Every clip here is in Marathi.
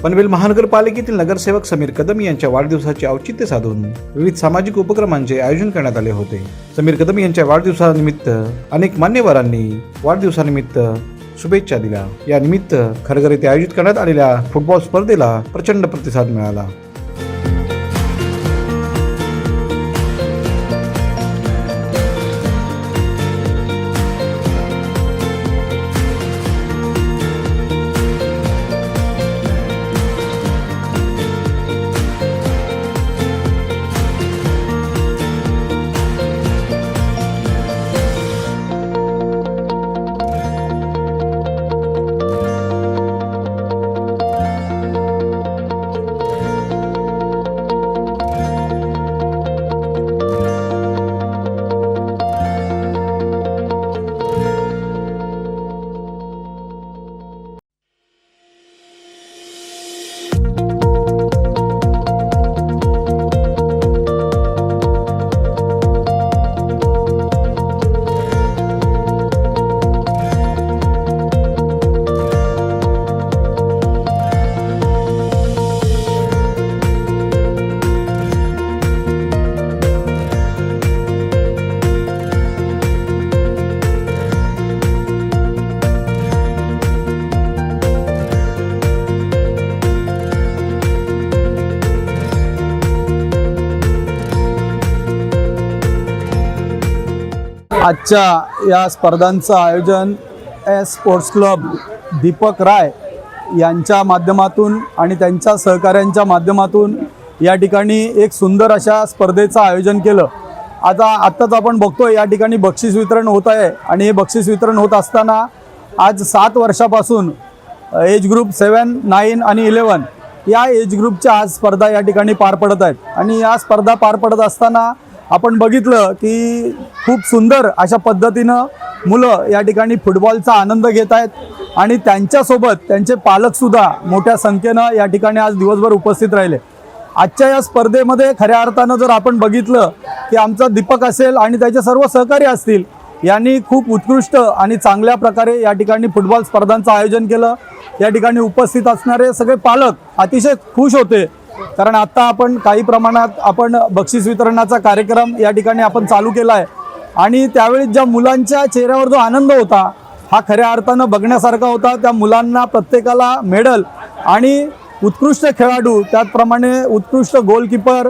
पनवेल महानगरपालिकेतील नगरसेवक समीर कदम यांच्या वाढदिवसाचे औचित्य साधून विविध सामाजिक उपक्रमांचे आयोजन करण्यात आले होते। समीर कदम यांच्या वाढदिवसानिमित्त अनेक मान्यवरांनी वाढदिवसानिमित्त शुभेच्छा दिल्या। या निमित्त खारघर येथे आयोजित करण्यात आलेल्या फुटबॉल स्पर्धेला प्रचंड प्रतिसाद मिळाला। आजच्या या स्पर्धांचं आयोजन S sports club Deepak Rai यांच्या माध्यमातून आणि त्यांच्या सहकाऱ्यांच्या माध्यमातून या ठिकाणी एक सुंदर अशा स्पर्धेचं आयोजन केलं। आत्ताच आपण बघतोय या ठिकाणी बक्षीस वितरण होत आहे आणि हे बक्षीस वितरण होत असताना आज 7 वर्षापासून एज ग्रुप 7, 9 आणि 11 या एज ग्रुपच्या आज स्पर्धा या ठिकाणी पार पडत आहेत। आणि या स्पर्धा पार पडत असताना आपण बघितलं की खूप सुंदर अशा पद्धतीनं मुलं या ठिकाणी फुटबॉलचा आनंद घेत आहेत आणि त्यांच्यासोबत त्यांचे पालकसुद्धा मोठ्या संख्येनं या ठिकाणी आज दिवसभर उपस्थित राहिले। आजच्या या स्पर्धेमध्ये खऱ्या अर्थानं जर आपण बघितलं की आमचा दीपक असेल आणि त्याचे सर्व सहकारी असतील यांनी खूप उत्कृष्ट आणि चांगल्या प्रकारे या ठिकाणी फुटबॉल स्पर्धांचं आयोजन केलं। या ठिकाणी उपस्थित असणारे सगळे पालक अतिशय खुश होते, कारण आता आपण काही प्रमाणात आपण बक्षीस वितरणाचा कार्यक्रम या ठिकाणी आपण चालू केला आहे आणि त्यावेळी ज्या मुलांच्या चेहऱ्यावर जो आनंद होता हा खऱ्या अर्थानं बघण्यासारखा होता। त्या मुलांना प्रत्येकाला मेडल आणि उत्कृष्ट खेळाडू, त्याचप्रमाणे उत्कृष्ट गोलकीपर,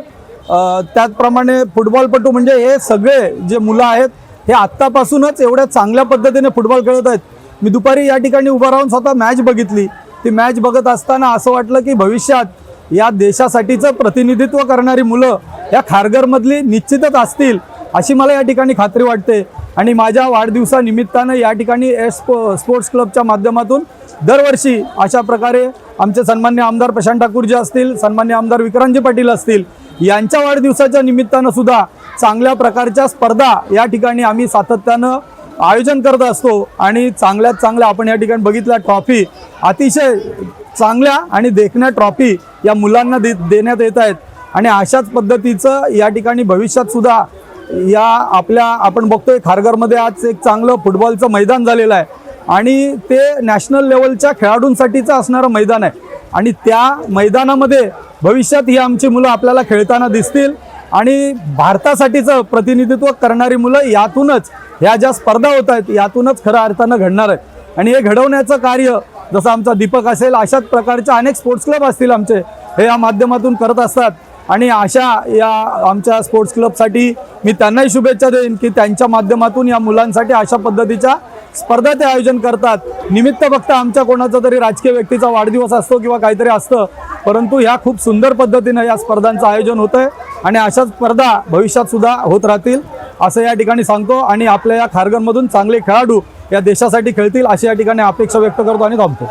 त्याचप्रमाणे फुटबॉलपटू, म्हणजे हे सगळे जे मुलं आहेत हे आत्तापासूनच एवढ्या चांगल्या पद्धतीने फुटबॉल खेळत आहेत। मी दुपारी या ठिकाणी उभा राहून स्वतः मॅच बघितली। ती मॅच बघत असताना असं वाटलं की भविष्यात या देशासाठीचं प्रतिनिधित्व करणारी मुलं या खारघरमधली निश्चितच असतील अशी मला या ठिकाणी खात्री वाटते। आणि माझ्या वाढदिवसानिमित्तानं या ठिकाणी स्पोर्ट्स क्लबच्या माध्यमातून दरवर्षी अशा प्रकारे आमचे सन्मान्य आमदार प्रशांत ठाकूरजी असतील, सन्मान्य आमदार विक्रांतजी पाटील असतील, यांच्या वाढदिवसाच्या निमित्तानं सुद्धा चांगल्या प्रकारच्या स्पर्धा या ठिकाणी आम्ही सातत्यानं आयोजन करत असतो। आणि चांगल्यात चांगल्या आपण या ठिकाणी बघितल्या ट्रॉफी अतिशय चांगल्या आणि देखण्या ट्रॉफी या मुलांना देण्यात येत आहेत। आणि अशाच पद्धतीचं या ठिकाणी भविष्यात सुद्धा या आपण बघतोय खारघरमध्ये आज एक चांगलं फुटबॉलचं मैदान झालेलं आहे आणि ते नॅशनल लेवलच्या खेळाडूंसाठीचं असणारं मैदान आहे आणि त्या मैदानामध्ये भविष्यात ही आमची मुलं आपल्याला खेळताना दिसतील आणि भारतासाठीचं प्रतिनिधित्व करणारी मुलं यातूनच ह्या ज्या स्पर्धा होत आहेत यातूनच खऱ्या अर्थानं घडणार आहेत। आणि हे घडवण्याचं कार्य जसं आमचा दीपक असेल अशाच प्रकारच्या अनेक स्पोर्ट्स क्लब असतील आमचे, हे या माध्यमातून करत असतात। आणि अशा या आमच्या स्पोर्ट्स क्लबसाठी मी त्यांनाही शुभेच्छा देईन की त्यांच्या माध्यमातून या मुलांसाठी अशा पद्धतीच्या स्पर्धा ते आयोजन करतात। निमित्त फक्त आमच्या कोणाचा तरी राजकीय व्यक्तीचा वाढदिवस असतो किंवा काहीतरी असतं, परंतु ह्या खूप सुंदर पद्धतीनं या स्पर्धांचं आयोजन होतं आहे आणि अशाच स्पर्धा भविष्यात सुद्धा होत राहतील असं या ठिकाणी सांगतो। आणि आपल्या या खारघरमधून चांगले खेळाडू या देशासाठी खेळतील अशी या ठिकाणी अपेक्षा व्यक्त करतो आणि थांबतो।